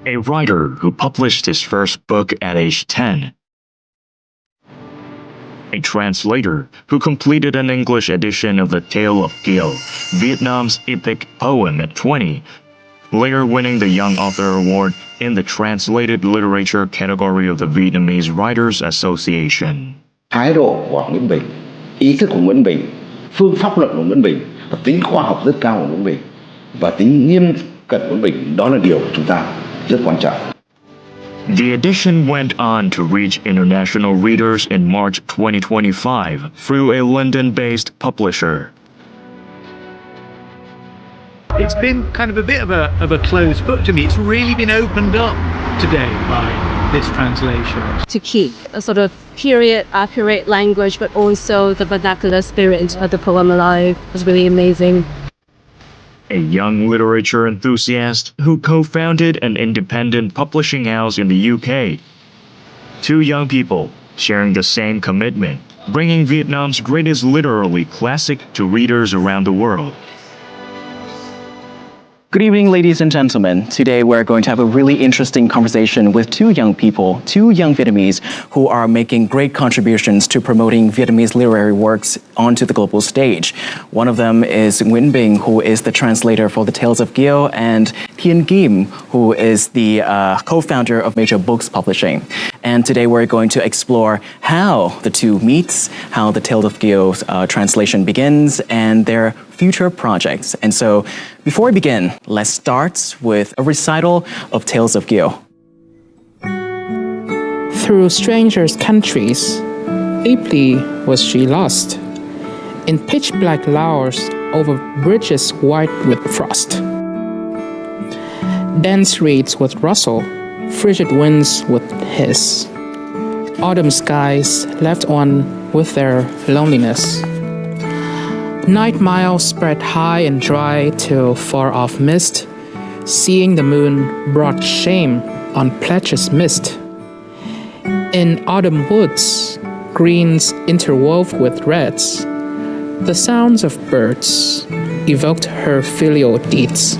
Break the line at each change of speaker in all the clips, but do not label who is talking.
a writer who published his first book at age 10. A translator who completed an English edition of The Tale of Kieu, Vietnam's epic poem at 20, later winning the Young Author Award in the Translated Literature category of the Vietnamese Writers Association.
Thái độ của Nguyễn Bình, ý thức của Nguyễn Bình, phương pháp luận của Nguyễn Bình và tính khoa học rất cao của Nguyễn Bình và tính nghiêm cẩn của Nguyễn Bình, đó là điều chúng ta rất quan trọng.
The edition went on to reach international readers in March 2025 through a London-based publisher.
It's been kind of a bit of a closed book to me. It's really been opened up today by this translation.
To keep a sort of period accurate language, but also the vernacular spirit of the poem alive was really amazing.
A young literature enthusiast who co-founded an independent publishing house in the UK. Two young people sharing the same commitment, bringing Vietnam's greatest literary classic to readers around the world.
Good evening, ladies and gentlemen. Today we're going to have a really interesting conversation with two young people, two young Vietnamese who are making great contributions to promoting Vietnamese literary works onto the global stage. One of them is Nguyễn Bình, who is the translator for The Tales of Kieu, and Thiên Kim, who is the co-founder of Major Books Publishing. And today we're going to explore how the two meet, how The Tales of Kieu translation begins, and their future projects. And so, before we begin, let's start with a recital of Tales of Kieu.
Through strangers' countries, deeply was she lost, in pitch-black loughs over bridges white with frost. Dense reeds would rustle, frigid winds would hiss. Autumn skies left on with their loneliness. Night miles spread high and dry till far-off mist. Seeing the moon brought shame on pledges missed. In autumn woods, greens interwove with reds, the sounds of birds evoked her filial deeds.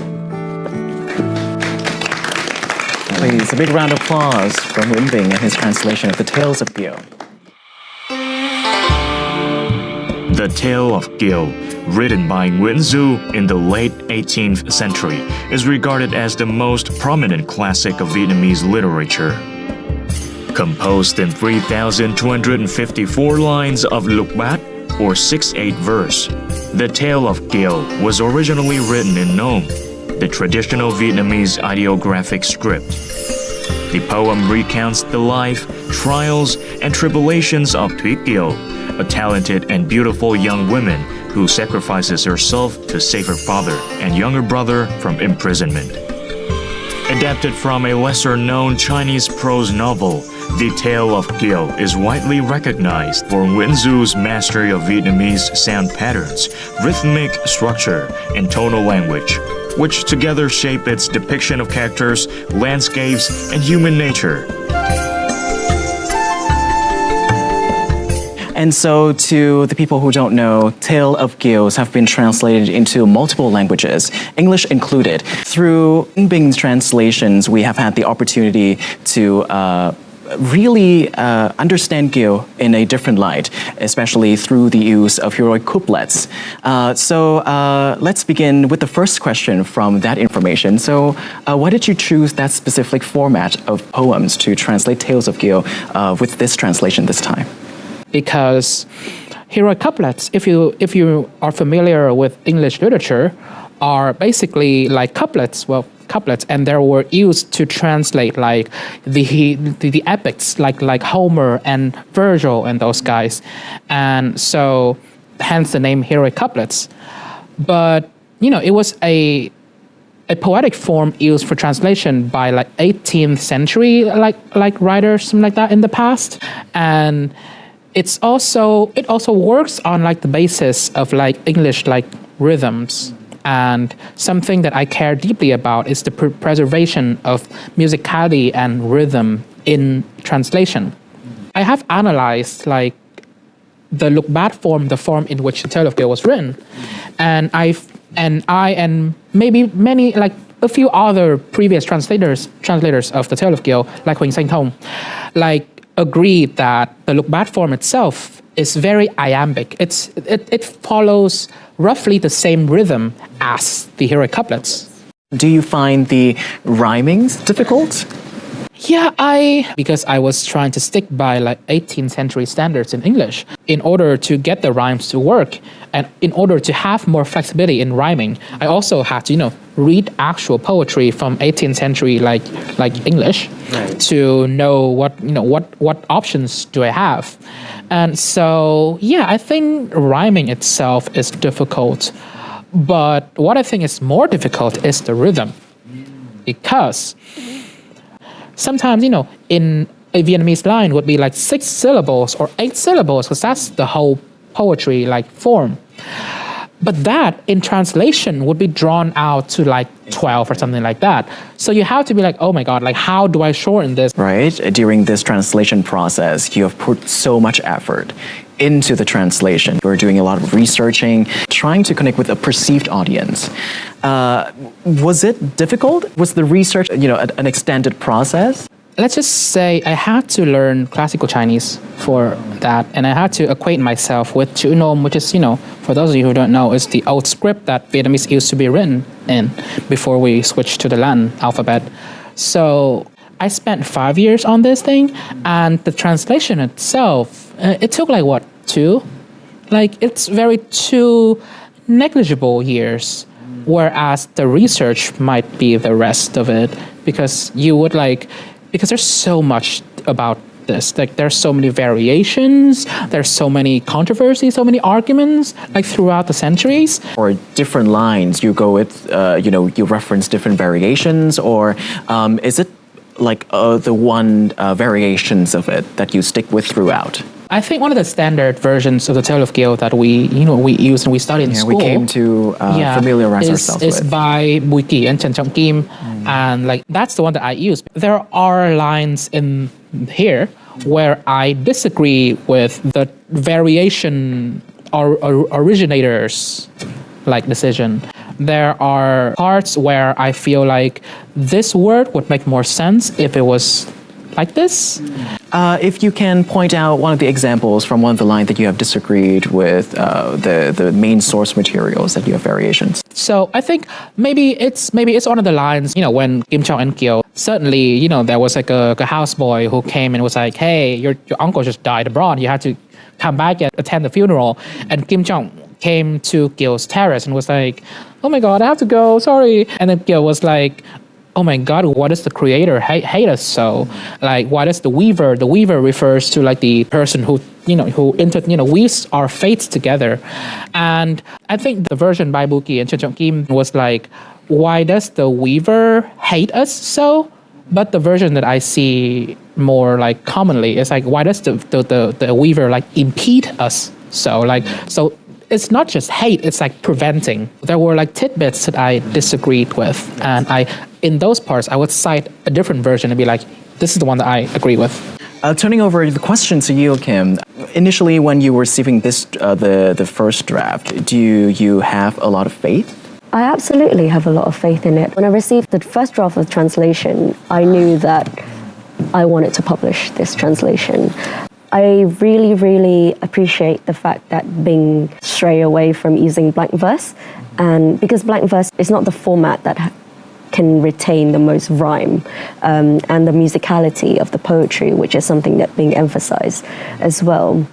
Please, a big round of applause for Nguyễn Bình and his translation of The Tales of Kieu.
The Tale of Kieu, written by Nguyễn Du in the late 18th century, is regarded as the most prominent classic of Vietnamese literature. Composed in 3,254 lines of lục bát, or 6/8 verse, The Tale of Kieu was originally written in Nom, the traditional Vietnamese ideographic script. The poem recounts the life, trials, and tribulations of Truyện Kiều, a talented and beautiful young woman who sacrifices herself to save her father and younger brother from imprisonment. Adapted from a lesser-known Chinese prose novel, The Tale of Kieu is widely recognized for Nguyễn Du's mastery of Vietnamese sound patterns, rhythmic structure, and tonal language, which together shape its depiction of characters, landscapes, and human nature.
And so, to the people who don't know, Tale of Kieu have been translated into multiple languages, English included. Through Nguyễn Bing's translations, we have had the opportunity to really understand Kieu in a different light, especially through the use of heroic couplets. So let's begin with the first question from that information. So why did you choose that specific format of poems to translate Tales of Kieu with this translation this time?
Because heroic couplets, if you are familiar with English literature, are basically like couplets, and they were used to translate like the epics, like Homer and Virgil and those guys, and so hence the name heroic couplets. But it was a poetic form used for translation by like 18th century like writers, something like that in the past, and it also works on like the basis of like English like rhythms. And something that I care deeply about is the preservation of musicality and rhythm in translation. I have analyzed like the lục bát form, the form in which The Tale of Kieu was written, and I and maybe many like a few other previous translators of the Tale of Kieu, like Huỳnh Sanh Thông, like agree that the Lục Bát form itself is very iambic. It follows roughly the same rhythm as the heroic couplets.
Do you find the rhymings difficult?
Yeah, because I was trying to stick by like 18th century standards in English in order to get the rhymes to work, and in order to have more flexibility in rhyming, I also had to, read actual poetry from 18th century like English, right, to know what options do I have. And so, yeah, I think rhyming itself is difficult. But what I think is more difficult is the rhythm. Because sometimes, in a Vietnamese line would be like 6 syllables or 8 syllables, because that's the whole poetry like form. But that in translation would be drawn out to like 12 or something like that. So you have to be like, oh my God, like how do I shorten this?
Right. During this translation process, you have put so much effort into the translation. You're doing a lot of researching, trying to connect with a perceived audience. Was it difficult? Was the research, an extended process?
Let's just say I had to learn classical Chinese for that, and I had to acquaint myself with chữ Nôm, which is, for those of you who don't know, is the old script that Vietnamese used to be written in before we switched to the Latin alphabet. So I spent 5 years on this thing, and the translation itself, it took like what, 2? Like it's very 2 negligible years, whereas the research might be the rest of it, because because there's so much about this. Like there's so many variations, there's so many controversies, so many arguments, like throughout the centuries.
Or different lines, you go with, you reference different variations, or is it like the one variations of it that you stick with throughout?
I think one of the standard versions of the Tale of Kieu that we use and we study in school.
We came to familiarize ourselves with.
Is by Bùi Kỷ and Trần Trọng Kim, and like that's the one that I use. There are lines in here where I disagree with the variation or originators like decision. There are parts where I feel like this word would make more sense if it was like this.
If you can point out one of the examples from one of the lines that you have disagreed with, the main source materials that you have variations.
So I think maybe it's one of the lines, when Kim Chong and Kieu, certainly, there was like a houseboy who came and was like, hey, your uncle just died abroad. You had to come back and attend the funeral. And Kim Chong came to Kieu's terrace and was like, oh my God, I have to go, sorry. And then Kieu was like, oh my God, what does the creator hate us so? Like, what is the weaver? The weaver refers to like the person who weaves our fates together. And I think the version by Bùi Kỷ and Trần Trọng Kim was like, why does the weaver hate us so? But the version that I see more like commonly is like, why does the weaver like impede us so? Like, so it's not just hate, it's like preventing. There were like tidbits that I disagreed with, and in those parts, I would cite a different version and be like, this is the one that I agree with.
Turning over the question to you, Kim. Initially, when you were receiving this, the first draft, do you have a lot of faith?
I absolutely have a lot of faith in it. When I received the first draft of the translation, I knew that I wanted to publish this translation. I really, really appreciate the fact that Bing stray away from using blank verse, and because blank verse is not the format that can retain the most rhyme and the musicality of the poetry, which is something that Bing emphasized as well.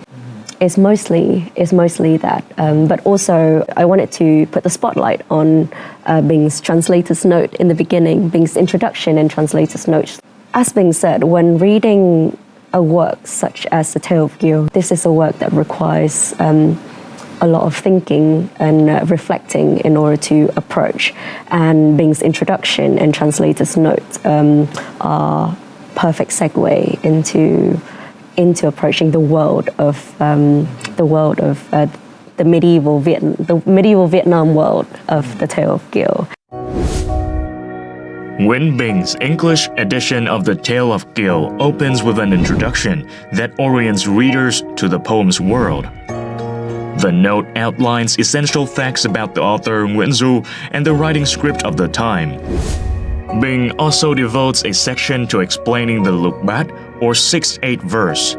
It's mostly that, but also I wanted to put the spotlight on Bing's translator's note in the beginning, Bing's introduction and translator's notes. As Bing said, when reading a work such as The Tale of Kieu, this is a work that requires a lot of thinking and reflecting in order to approach. And Bing's introduction and translator's notes are perfect segue into approaching the world of the medieval Vietnam world of The Tale of Kieu.
Nguyễn Bing's English edition of The Tale of Kieu opens with an introduction that orients readers to the poem's world. The note outlines essential facts about the author Nguyễn Du and the writing script of the time. Bing also devotes a section to explaining the lục bát or 6/8 verse,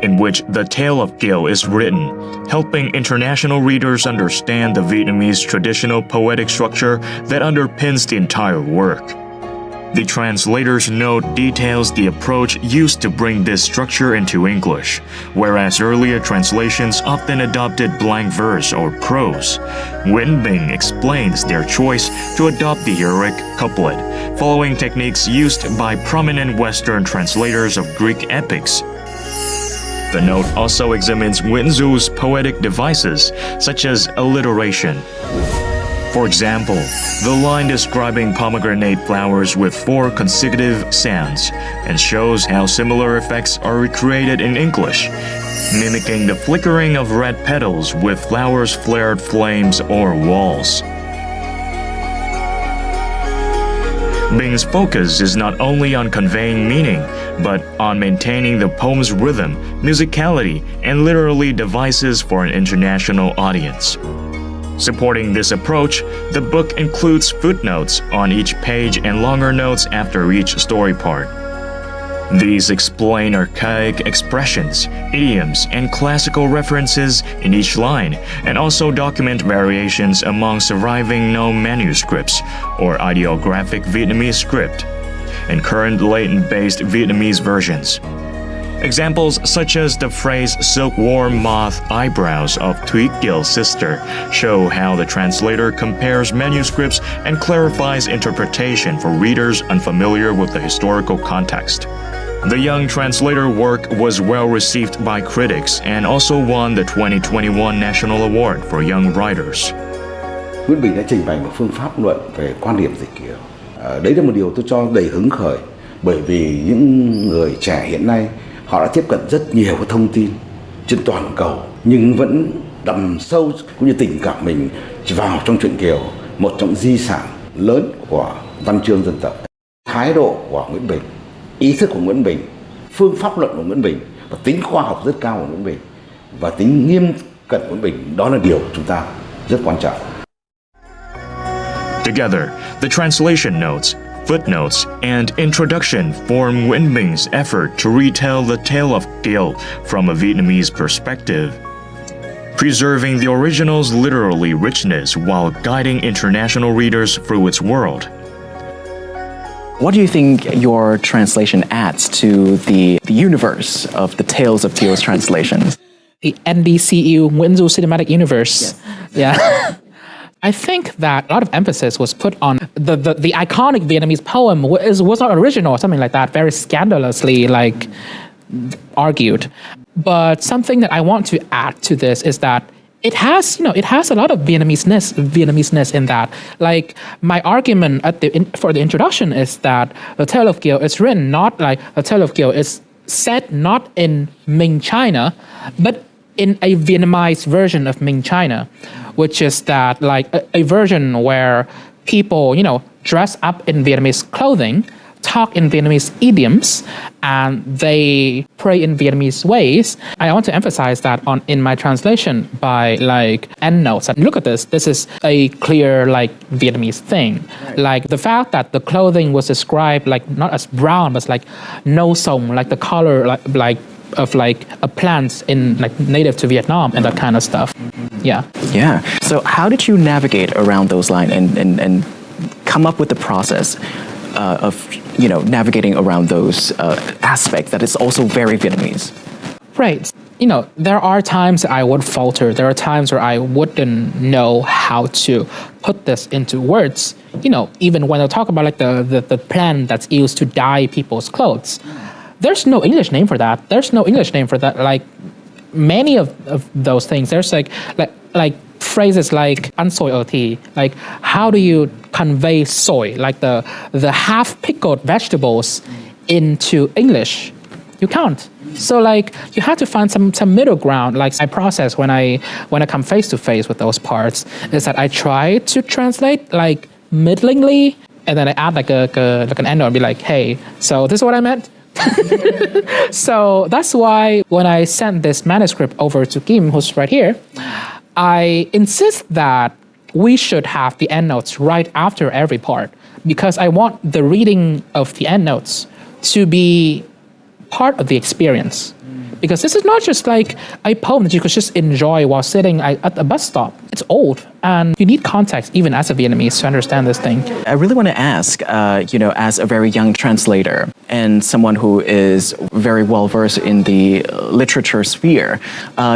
in which the tale of Kieu is written, helping international readers understand the Vietnamese traditional poetic structure that underpins the entire work. The translator's note details the approach used to bring this structure into English, whereas earlier translations often adopted blank verse or prose. Nguyễn Bing explains their choice to adopt the heroic couplet, following techniques used by prominent Western translators of Greek epics. The note also examines Nguyễn Du's poetic devices, such as alliteration. For example, the line describing pomegranate flowers with 4 consecutive sounds and shows how similar effects are recreated in English, mimicking the flickering of red petals with flowers' flared flames or walls. Bing's focus is not only on conveying meaning, but on maintaining the poem's rhythm, musicality, and literary devices for an international audience. Supporting this approach, the book includes footnotes on each page and longer notes after each story part. These explain archaic expressions, idioms, and classical references in each line, and also document variations among surviving known manuscripts or ideographic Vietnamese script and current Latin-based Vietnamese versions. Examples such as the phrase silkworm moth eyebrows of Truyện Kiel's sister show how the translator compares manuscripts and clarifies interpretation for readers unfamiliar with the historical context. The young translator work was well received by critics and also won the 2021 National Award for Young Writers.
Nguyễn Bing đã trình bày một phương pháp luận về quan điểm dịch Kiều. Đấy là một điều tôi cho đầy hứng khởi, bởi vì những người trẻ hiện nay họ đã tiếp cận rất nhiều cái thông tin trên toàn cầu, nhưng vẫn đầm sâu cũng như tình cảm mình vào trong truyện Kiều, một trong di sản lớn của văn chương dân tộc. Thái độ của Nguyễn Bing, ý thức của Nguyễn Bing, phương pháp luận của Nguyễn Bing và tính khoa học rất cao của Nguyễn Bing và tính nghiêm cẩn của Nguyễn Bing, đó là điều chúng ta rất quan trọng.
Together, the translation notes, footnotes, and introduction form Nguyễn Bing's effort to retell the tale of Kieu from a Vietnamese perspective, preserving the original's literary richness while guiding international readers through its world.
What do you think your translation adds to the universe of the Tales of Kieu's translations?
The NDCU Nguyễn Du Cinematic Universe. Yes. Yeah. I think that a lot of emphasis was put on the iconic Vietnamese poem was not original or something like that, very scandalously argued. But something that I want to add to this is that it has a lot of Vietnamese-ness in that. Like, my argument for the introduction is that the Tale of Kieu is written not like the Tale of Kieu is set not in Ming China, but in a Vietnamized version of Ming China, which is that like a version where people, dress up in Vietnamese clothing, talk in Vietnamese idioms, and they pray in Vietnamese ways. I want to emphasize that in my translation by endnotes. And look at this. This is a clear Vietnamese thing. Right. Like the fact that the clothing was described not as brown, but no song, the color of a plant in native to Vietnam and that kind of stuff. Yeah.
Yeah. So how did you navigate around those lines and come up with the process of navigating around those aspects that is also very Vietnamese?
Right. There are times I would falter. There are times where I wouldn't know how to put this into words. Even when I talk about the plant that's used to dye people's clothes. There's no English name for that. Many of those things. There's like phrases like "ăn xôi ở thì." Like, how do you convey soy, the half pickled vegetables, into English? You can't. So you have to find some middle ground. My process when I come face to face with those parts is that I try to translate middlingly, and then I add an endnote and be like, hey, so this is what I meant. So that's why when I sent this manuscript over to Kim, who's right here, I insist that we should have the endnotes right after every part, because I want the reading of the endnotes to be part of the experience. Because this is not just like a poem that you could just enjoy while sitting at a bus stop. It's old, and you need context, even as a Vietnamese, to understand this thing.
I really want to ask, as a very young translator and someone who is very well versed in the literature sphere,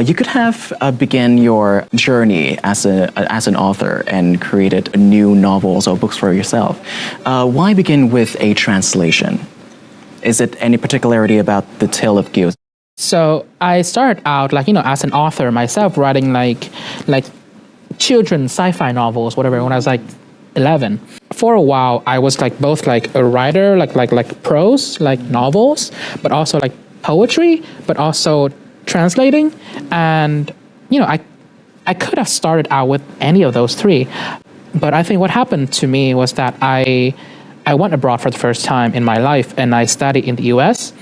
you could have begun your journey as an author and created new novels or books for yourself. Why begin with a translation? Is it any particularity about the tale of Kieu?
So I started out as an author myself, writing like children's sci-fi novels, whatever, when I was 11. For a while, I was both a writer, like prose, novels, but also poetry, but also translating. And I could have started out with any of those three, but I think what happened to me was that I went abroad for the first time in my life, and I studied in the US.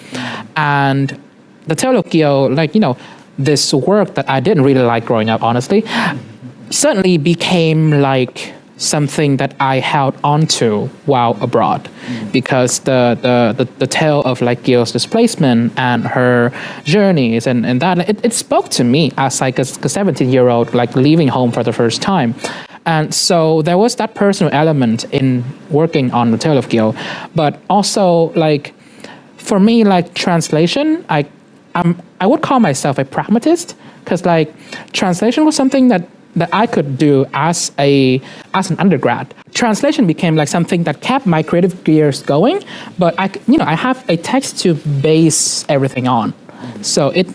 And the tale of Kieu, this work that I didn't really like growing up, honestly, suddenly became something that I held onto while abroad, because the tale of Kieu's displacement and her journeys and that it spoke to me as a 17-year-old leaving home for the first time. And so there was that personal element in working on the tale of Kieu, but also for me, translation, I would call myself a pragmatist, because translation was something that I could do as an undergrad. Translation became something that kept my creative gears going, but I have a text to base everything on, so it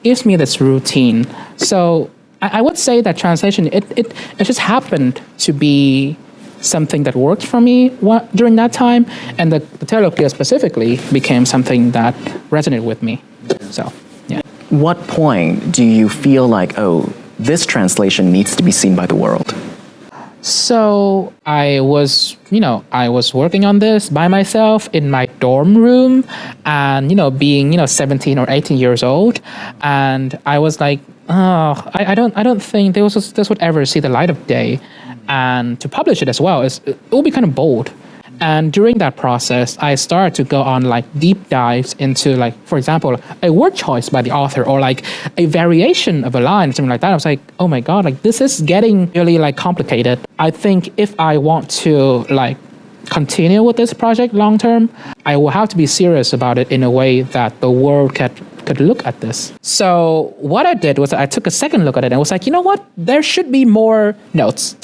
gives me this routine. So I would say that translation it just happened to be something that worked for me during that time, and the tale of Kieu specifically became something that resonated with me. So, yeah.
What point do you feel this translation needs to be seen by the world?
So I was working on this by myself in my dorm room, and being 17 or 18 years old, and I was I don't think this would ever see the light of day, and to publish it as well it will be kind of bold. And during that process, I started to go on deep dives into for example, a word choice by the author, or a variation of a line, something like that. I was oh my God, this is getting really complicated. I think if I want to continue with this project long term, I will have to be serious about it in a way that the world could look at this. So what I did was I took a second look at it and was you know what? There should be more notes.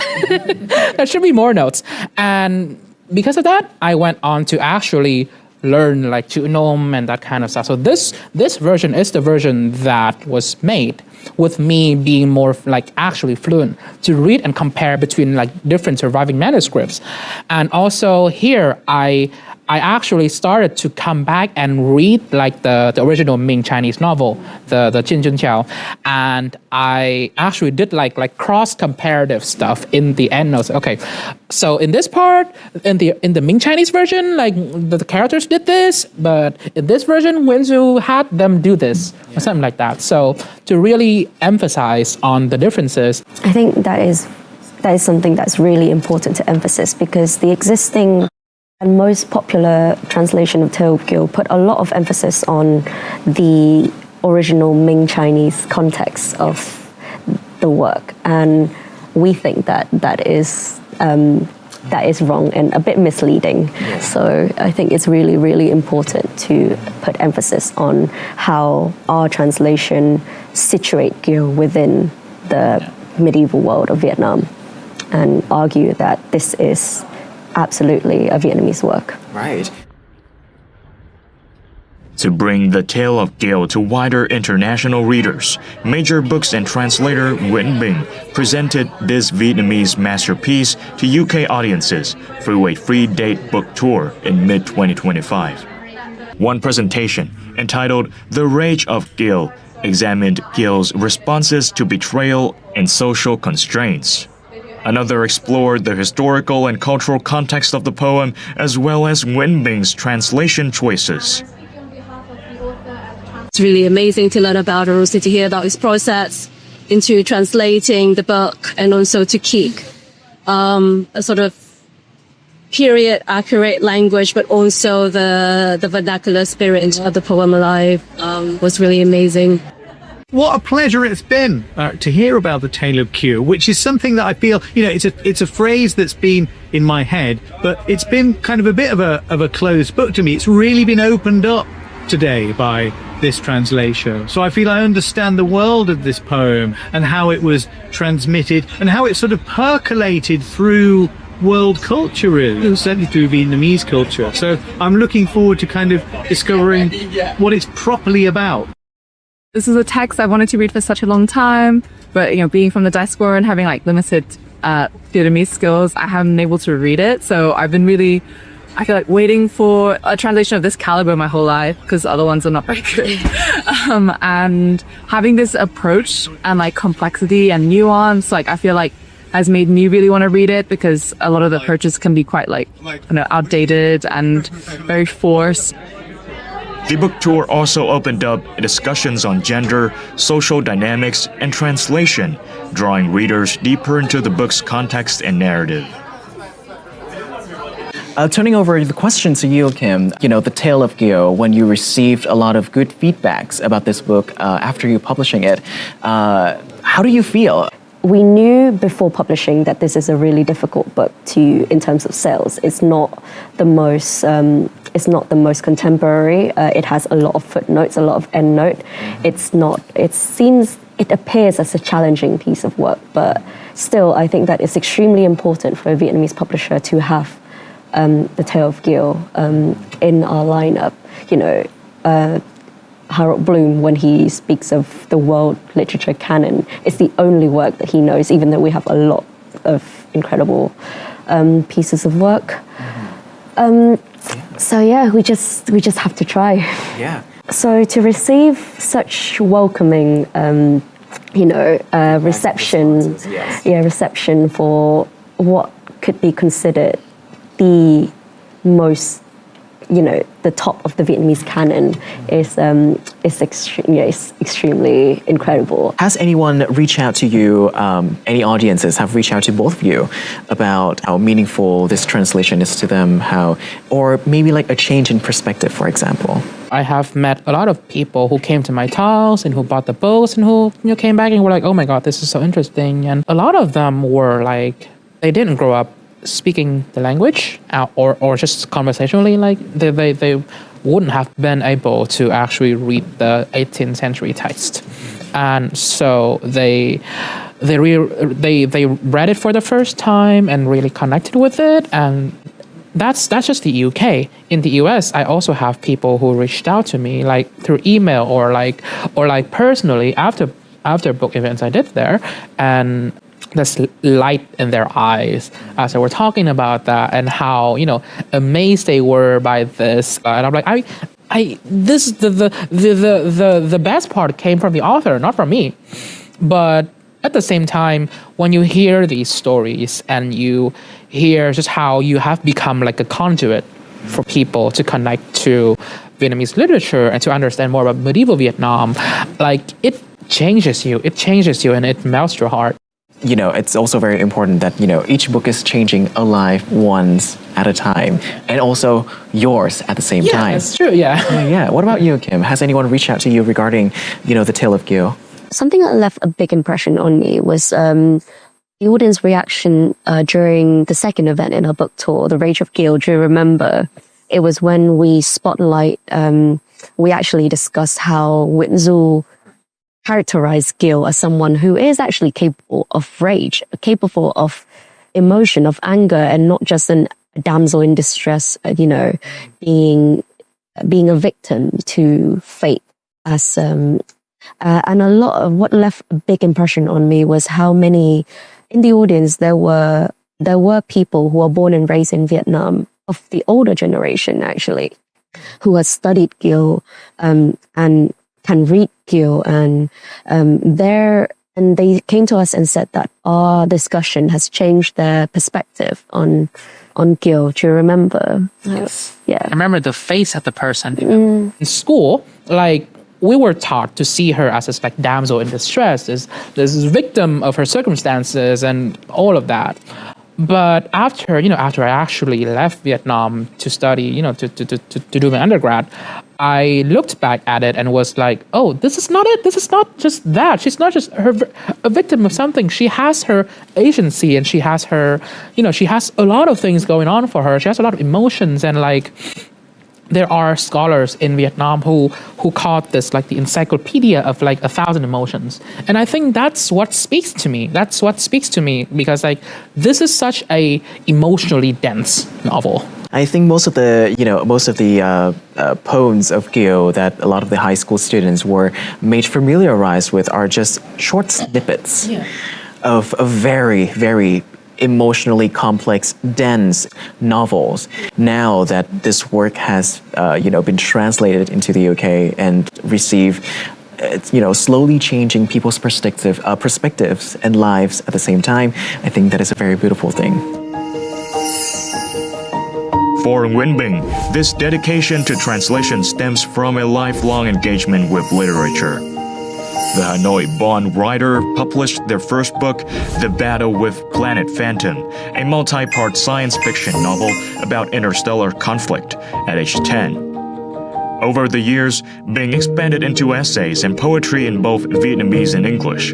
There should be more notes. And because of that, I went on to actually learn chữ nôm and that kind of stuff. So this version is the version that was made with me being more actually fluent to read and compare between different surviving manuscripts. And also here I actually started to come back and read the original Ming Chinese novel, the Jin Jun Qiao, and I actually did cross comparative stuff in the endnotes. Okay, so in this part, in the Ming Chinese version, the characters did this, but in this version, Wenzu had them do this, or something like that. So to really emphasize on the differences,
I think that is something that's really important to emphasize, because the existing and most popular translation of Tale of Kieu put a lot of emphasis on the original Ming Chinese context of the work, and we think that is wrong and a bit misleading. Yeah. So I think it's really, really important to put emphasis on how our translation situate Kieu within the medieval world of Vietnam, and argue that this is absolutely a Vietnamese work.
Right.
To bring the tale of Kieu to wider international readers, major books and translator Nguyễn Bình presented this Vietnamese masterpiece to UK audiences through a free-date book tour in mid-2025. One presentation, entitled The Rage of Kieu, examined Kieu's responses to betrayal and social constraints. Another explored the historical and cultural context of the poem, as well as Nguyễn Bing's translation choices.
It's really amazing to learn about, and also to hear about his process into translating the book, and also to keep a sort of period accurate language, but also the vernacular spirit of the poem alive was really amazing.
What a pleasure it's been to hear about the tale of Kieu, which is something that I feel, it's a phrase that's been in my head, but it's been kind of a bit of a closed book to me. It's really been opened up today by this translation. So I feel I understand the world of this poem and how it was transmitted and how it sort of percolated through world culture, really, certainly through Vietnamese culture. So I'm looking forward to kind of discovering what it's properly about.
This is a text I wanted to read for such a long time, but being from the diaspora and having like limited Vietnamese skills, I haven't been able to read it. So I've been really, I feel like, waiting for a translation of this caliber my whole life, because other ones are not very good. And having this approach and like complexity and nuance, like I feel like has made me really want to read it, because a lot of the approaches can be quite like, outdated and very forced.
The book tour also opened up discussions on gender, social dynamics, and translation, drawing readers deeper into the book's context and narrative.
Turning over the question to you, Kim, the tale of Kieu, when you received a lot of good feedbacks about this book after you publishing it, how do you feel?
We knew before publishing that this is a really difficult book in terms of sales. It's not the most contemporary. It has a lot of footnotes, a lot of endnote. It appears as a challenging piece of work, but still, I think that it's extremely important for a Vietnamese publisher to have the tale of Kieu in our lineup. Harold Bloom, when he speaks of the world literature canon, it's the only work that he knows, even though we have a lot of incredible pieces of work. So yeah, we just have to try.
Yeah.
So to receive such welcoming, reception, reception for what could be considered the most, the top of the Vietnamese canon is extremely incredible.
Has anyone reached out to you, any audiences have reached out to both of you about how meaningful this translation is to them, or maybe like a change in perspective, for example?
I have met a lot of people who came to my talks and who bought the books and who came back and were like, oh my God, this is so interesting. And a lot of them were like, they didn't grow up speaking the language or just conversationally, like they wouldn't have been able to actually read the 18th century text, and so they read it for the first time and really connected with it. And that's just the UK. In the US, I also have people who reached out to me like through email or like personally after book events I did there, and this light in their eyes as they were talking about that and how amazed they were by this. And I'm like, this the best part came from the author, not from me. But at the same time, when you hear these stories and you hear just how you have become like a conduit for people to connect to Vietnamese literature and to understand more about medieval Vietnam, like it changes you and it melts your heart.
It's also very important that, each book is changing a life once at a time, and also yours at the same time.
Yeah, that's true, yeah.
Yeah. What about you, Kim? Has anyone reached out to you regarding, the tale of Kieu?
Something that left a big impression on me was the audience reaction during the second event in our book tour, The Rage of Kieu. Do you remember? It was when we we actually discussed how Nguyễn Du characterize Kieu as someone who is actually capable of rage, capable of emotion, of anger, and not just a damsel in distress, being a victim to fate. And a lot of what left a big impression on me was how many in the audience there were people who were born and raised in Vietnam, of the older generation actually, who had studied Kieu and can read Kieu, and they came to us and said that our discussion has changed their perspective on Kieu. Do you remember?
Yes.
Yeah.
I remember the face of the person. In school, like we were taught to see her as this like damsel in distress, this victim of her circumstances and all of that. But after I actually left Vietnam to study, to do my undergrad, I looked back at it and was like, oh, this is not it. This is not just that. She's not just a victim of something. She has her agency, and she has her, she has a lot of things going on for her. She has a lot of emotions, and like, there are scholars in Vietnam who called this like the encyclopedia of like 1,000 emotions. And I think that's what speaks to me. That's what speaks to me, because like, this is such a emotionally dense novel.
I think most of the poems of Kieu that a lot of the high school students were made familiarized with are just short snippets of very, very emotionally complex, dense novels. Now that this work has, been translated into the UK and received, slowly changing people's perspectives and lives at the same time, I think that is a very beautiful thing.
For Nguyen, this dedication to translation stems from a lifelong engagement with literature. The Hanoi-born writer published their first book, The Battle with Planet Phantom, a multi-part science fiction novel about interstellar conflict, at age 10. Over the years, Bing expanded into essays and poetry in both Vietnamese and English,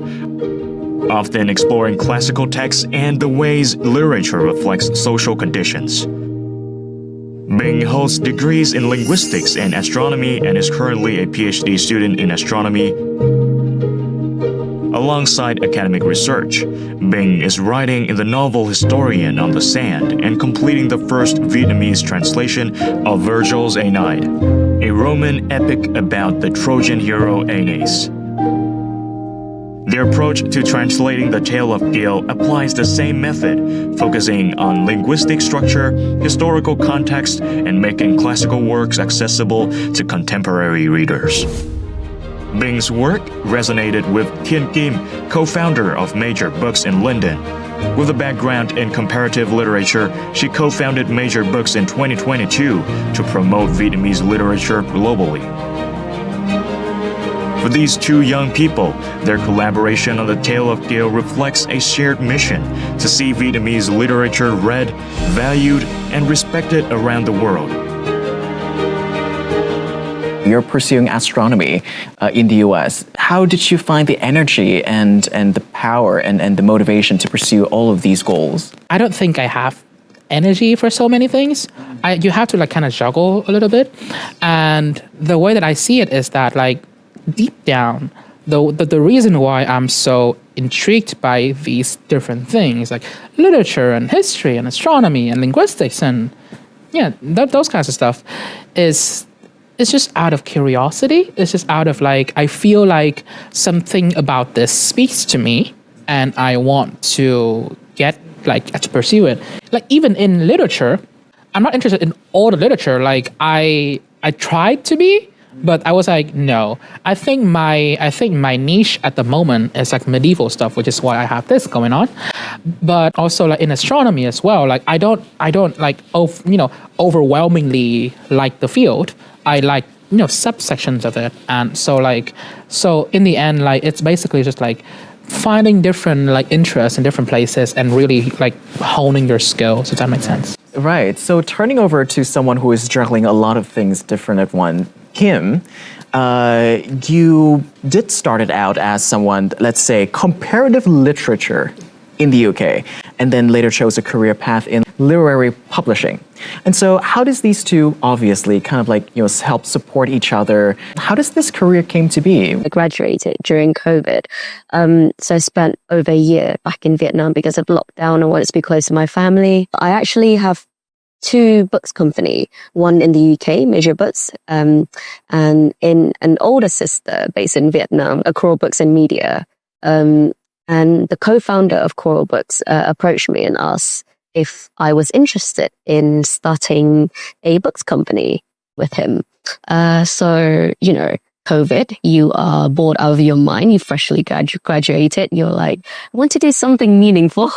often exploring classical texts and the ways literature reflects social conditions. Bing holds degrees in linguistics and astronomy and is currently a PhD student in astronomy. Alongside academic research, Bing is writing in the novel Historian on the Sand and completing the first Vietnamese translation of Virgil's Aeneid, a Roman epic about the Trojan hero Aeneas. Their approach to translating the tale of Kieu applies the same method, focusing on linguistic structure, historical context, and making classical works accessible to contemporary readers. Bing's work resonated with Truyện Kiều, co-founder of Major Books in London. With a background in comparative literature, she co-founded Major Books in 2022 to promote Vietnamese literature globally. For these two young people, their collaboration on the tale of Kieu reflects a shared mission to see Vietnamese literature read, valued, and respected around the world.
You're pursuing astronomy in the US. How did you find the energy and the power and the motivation to pursue all of these goals?
I don't think I have energy for so many things. You have to like kind of juggle a little bit. And the way that I see it is that like, deep down, the reason why I'm so intrigued by these different things, like literature and history and astronomy and linguistics and those kinds of stuff, is just out of curiosity. It's just out of like, I feel like something about this speaks to me and I want to to pursue it. Like even in literature, I'm not interested in all the literature. Like I tried to be, but I was like, no. I think my niche at the moment is like medieval stuff, which is why I have this going on. But also like in astronomy as well. Like I don't like overwhelmingly like the field. I like subsections of it, and so in the end, like it's basically just like finding different like interests in different places and really like honing your skills. If that makes sense.
Right. So turning over to someone who is juggling a lot of things different at once. Kim, you did start it out as someone, let's say, comparative literature in the UK, and then later chose a career path in literary publishing. And so how does these two obviously kind of like, help support each other? How does this career came to be?
I graduated during COVID. So I spent over a year back in Vietnam because of lockdown. I wanted to be close to my family. I actually have two books company, one in the UK, Major Books, and in an older sister based in Vietnam, Coral Books and Media. And the co-founder of Coral Books approached me and asked if I was interested in starting a books company with him. So, COVID, you are bored out of your mind. You freshly graduated. You're like, I want to do something meaningful.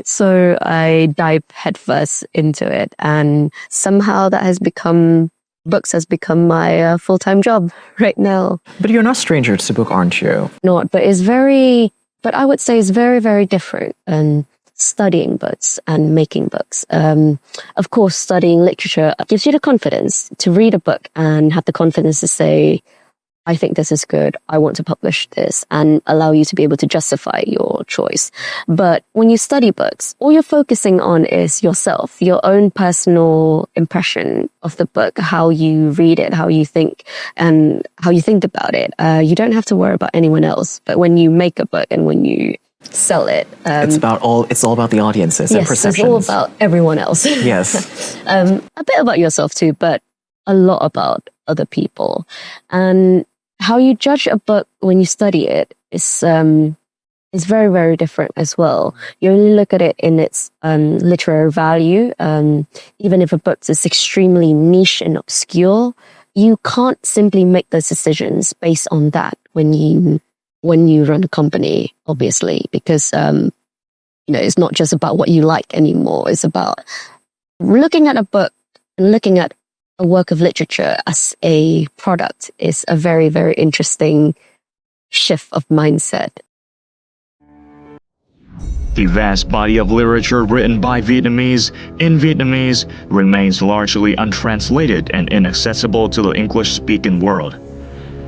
So I dived headfirst into it. And somehow books has become my full-time job right now.
But you're not stranger to book, aren't you?
Not, but I would say it's very, very different. And studying books and making books. Of course, studying literature gives you the confidence to read a book and have the confidence to say, I think this is good, I want to publish this, and allow you to be able to justify your choice. But when you study books, all you're focusing on is yourself, your own personal impression of the book, how you read it, how you think, and how you think about it. You don't have to worry about anyone else. But when you make a book and when you sell it,
it's all about the audiences and perceptions.
It's all about everyone else.
Yes.
A bit about yourself too, but a lot about other people. And how you judge a book when you study it is very, very different as well. You only look at it in its literary value. Even if a book is extremely niche and obscure, you can't simply make those decisions based on that when you run a company, obviously, because it's not just about what you like anymore. It's about looking at a book and looking at a work of literature as a product is a very, very interesting shift of mindset.
The vast body of literature written by Vietnamese in Vietnamese remains largely untranslated and inaccessible to the English-speaking world.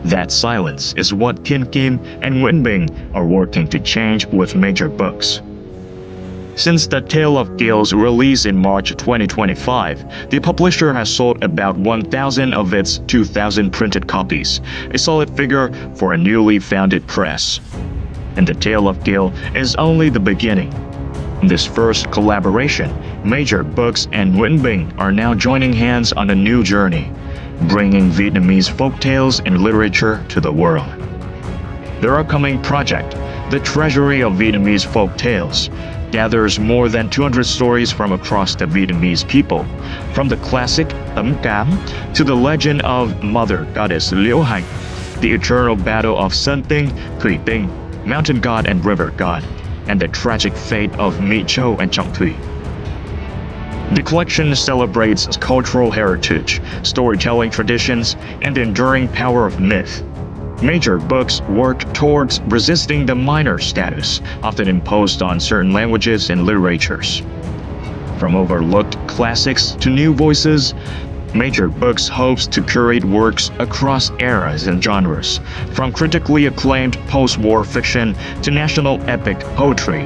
That silence is what Thiên Kim and Nguyễn are working to change with major books. Since The Tale of Kieu's release in March 2025, the publisher has sold about 1,000 of its 2,000 printed copies, a solid figure for a newly founded press. And The Tale of Kieu is only the beginning. In this first collaboration, Major Books and Nguyễn are now joining hands on a new journey, bringing Vietnamese folktales and literature to the world. Their upcoming project, The Treasury of Vietnamese Folktales, gathers more than 200 stories from across the Vietnamese people, from the classic Tấm Cám to the legend of Mother Goddess Liễu Hạnh, the eternal battle of Sơn Tinh, Thủy Tinh, mountain god and river god, and the tragic fate of Mi Châu and Trọng Thủy. The collection celebrates cultural heritage, storytelling traditions, and the enduring power of myth. Major Books work towards resisting the minor status often imposed on certain languages and literatures. From overlooked classics to new voices, Major Books hopes to curate works across eras and genres, from critically acclaimed post-war fiction to national epic poetry,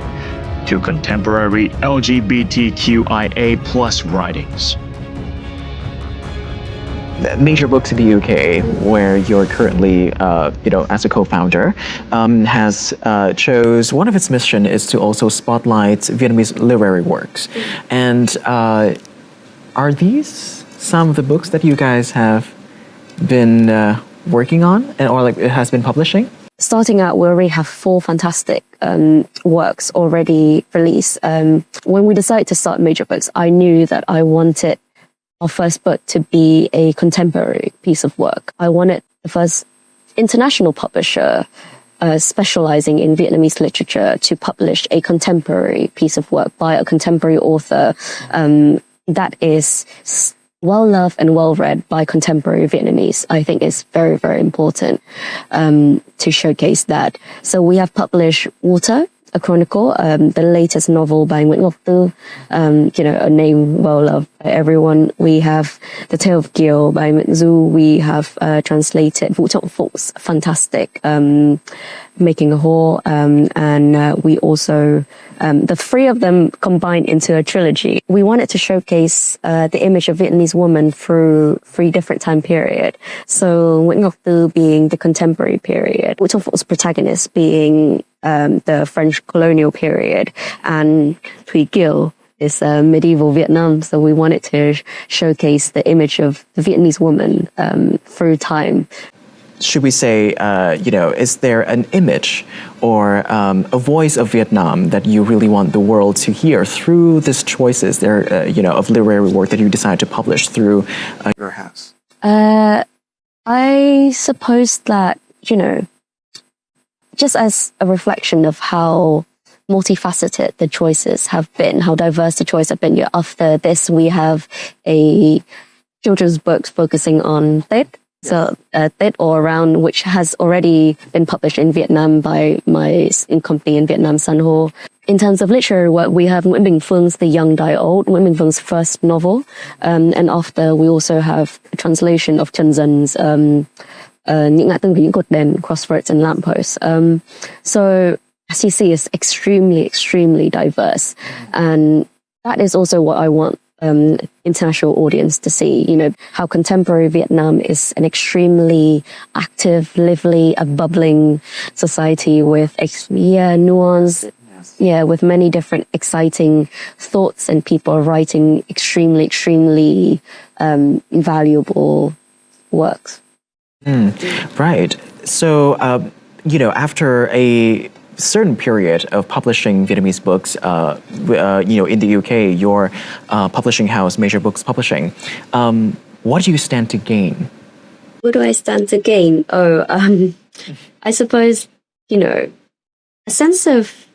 to contemporary LGBTQIA+ writings.
Major Books in the UK, where you're currently, as a co-founder, has chose one of its mission is to also spotlight Vietnamese literary works. And are these some of the books that you guys have been working on, or it has been publishing?
Starting out, we already have 4 fantastic works already released. When we decided to start Major Books, I knew that I wanted our first book to be a contemporary piece of work. I wanted the first international publisher specializing in Vietnamese literature to publish a contemporary piece of work by a contemporary author that is well-loved and well-read by contemporary Vietnamese. I think it's very, very important to showcase that. So we have published Water, a chronicle, the latest novel by Nguyễn a name well-loved by everyone. We have The Tale of Kieu by Nguyễn. We have translated Vũ Trọng Phúc, fantastic, Making a Whore, and we also, the 3 of them combined into a trilogy. We wanted to showcase the image of Vietnamese woman through 3 different time periods. So Nguyễn being the contemporary period, Vũ Trọng Phúc protagonist being the French colonial period, and Truyện Kiều is medieval Vietnam. So we wanted to showcase the image of the Vietnamese woman through time.
Should we say, is there an image or a voice of Vietnam that you really want the world to hear through these choices there, of literary work that you decide to publish through your house?
I suppose that, just as a reflection of how multifaceted the choices have been, how diverse the choices have been. After this, we have a children's book focusing on Tết. So Tết All Around, which has already been published in Vietnam by my company in Vietnam, San Ho. In terms of literary work, we have Nguyễn Bình Phương The Young Die Old, Nguyễn Bình Phương first novel. And after, we also have a translation of Trần Dần Những ngã tư, những cột đèn, Crossroads and Lampposts. So, as you see, it's extremely, extremely diverse. And that is also what I want international audience to see, you know, how contemporary Vietnam is an extremely active, lively, a bubbling society with, nuance, with many different exciting thoughts and people writing extremely, extremely valuable works.
Right. So, you know, after a certain period of publishing Vietnamese books, you know, in the UK, your publishing house, Major Books Publishing, what do you stand to gain?
What do I stand to gain? I suppose, you know, a sense of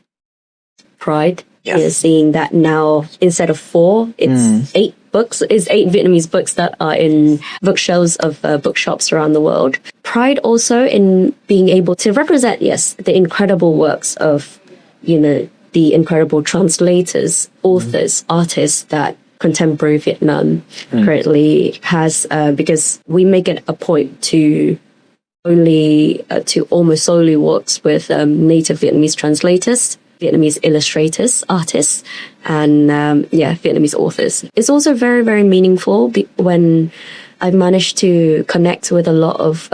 pride is seeing that now instead of 4, it's 8 books, is 8 Vietnamese books that are in bookshelves of bookshops around the world. Pride also in being able to represent, the incredible works of, you know, the incredible translators, authors, artists that contemporary Vietnam currently has, because we make it a point to only, to almost solely works with native Vietnamese translators, Vietnamese illustrators, artists, and Vietnamese authors. It's also very, very meaningful when I've managed to connect with a lot of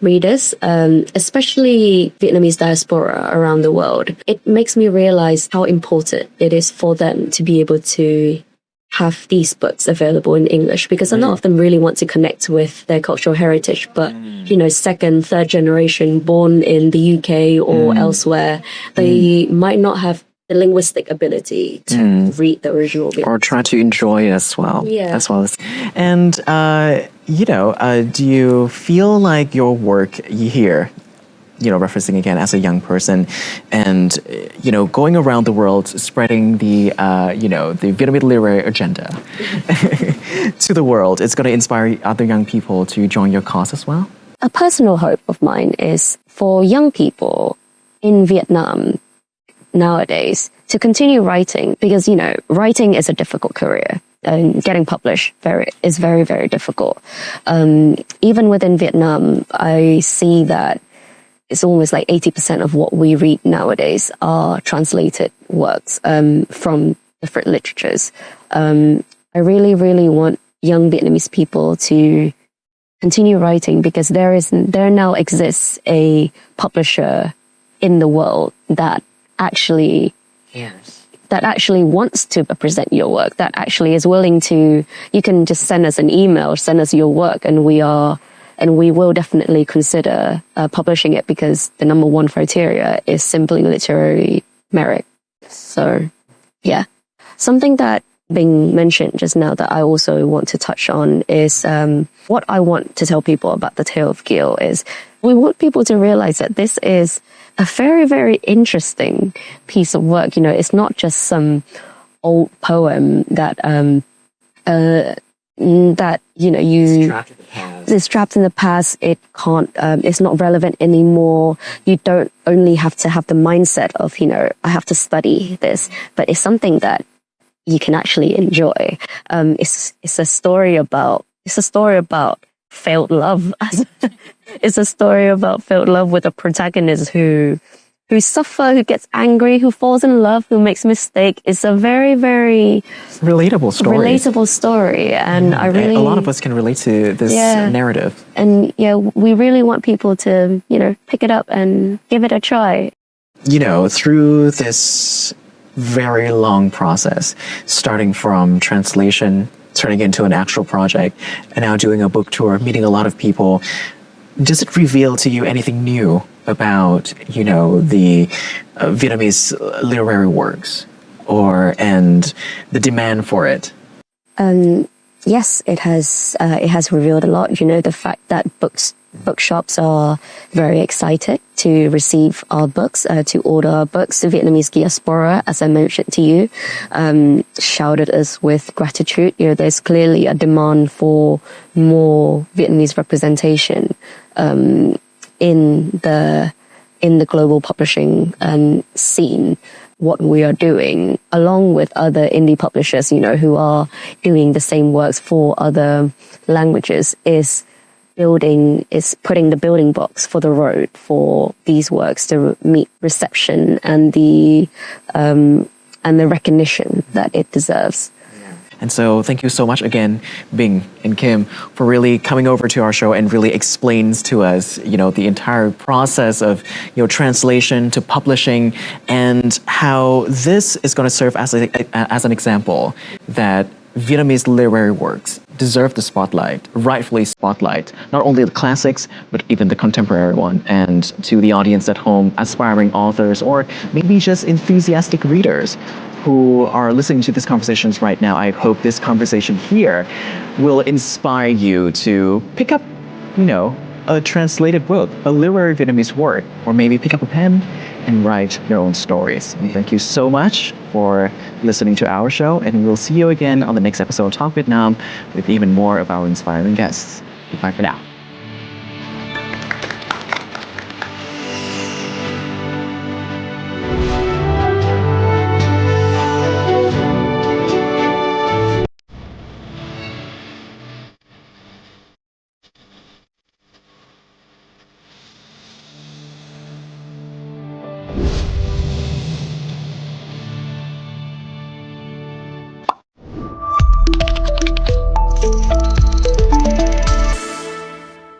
readers, especially Vietnamese diaspora around the world. It makes me realize how important it is for them to be able to have these books available in English, because a lot of them really want to connect with their cultural heritage, but you know, 2nd, 3rd generation born in the UK or elsewhere, they might not have the linguistic ability to read the original Vietnamese.
Or try to enjoy it as well.
Yeah.
As well as, and you know, do you feel like your work here, you know, referencing again as a young person, and you know, going around the world spreading the you know, the Vietnamese literary agenda to the world, it's going to inspire other young people to join your cause as well?
A personal hope of mine is for young people in Vietnam nowadays to continue writing, because, you know, writing is a difficult career and getting published is very, very difficult. Even within Vietnam, I see that it's almost like 80% of what we read nowadays are translated works from different literatures. I really, really want young Vietnamese people to continue writing, because there now exists a publisher in the world that actually wants to present your work, that actually is willing to, you can just send us an email, send us your work, and we will definitely consider publishing it, because the number 1 criteria is simply literary merit. So, yeah. Something that being mentioned just now that I also want to touch on is what I want to tell people about the Tale of Kieu is we want people to realize that this is a very, very interesting piece of work. You know, it's not just some old poem that that, you know, it's trapped in the past. It can't, it's not relevant anymore. You don't only have to have the mindset of, you know, I have to study this, but it's something that you can actually enjoy. It's a story about failed love. It's a story about failed love with a protagonist who suffers, who gets angry, who falls in love, who makes mistake. It's a very, very
relatable story.
And I really,
a lot of us can relate to this narrative.
And we really want people to, you know, pick it up and give it a try.
You know, through this very long process, starting from translation, turning into an actual project, and now doing a book tour, meeting a lot of people, does it reveal to you anything new about, you know, the Vietnamese literary works and the demand for it?
Yes, it has revealed a lot. You know, the fact that bookshops are very excited to receive our books, to order our books. The Vietnamese diaspora, as I mentioned to you, showered us with gratitude. You know, there's clearly a demand for more Vietnamese representation in in the global publishing scene, what we are doing, along with other indie publishers, you know, who are doing the same works for other languages, is putting the building blocks for the road for these works to meet reception and the recognition that it deserves.
And so thank you so much again, Bing and Kim, for really coming over to our show and really explains to us, you know, the entire process of, you know, translation to publishing, and how this is going to serve as an example that Vietnamese literary works deserve the spotlight, rightfully spotlight, not only the classics, but even the contemporary one. And to the audience at home, aspiring authors, or maybe just enthusiastic readers who are listening to these conversations right now, I hope this conversation here will inspire you to pick up, you know, a translated book, a literary Vietnamese work, or maybe pick up a pen and write your own stories. And thank you so much for listening to our show, and we'll see you again on the next episode of Talk Vietnam with even more of our inspiring guests. Goodbye for now.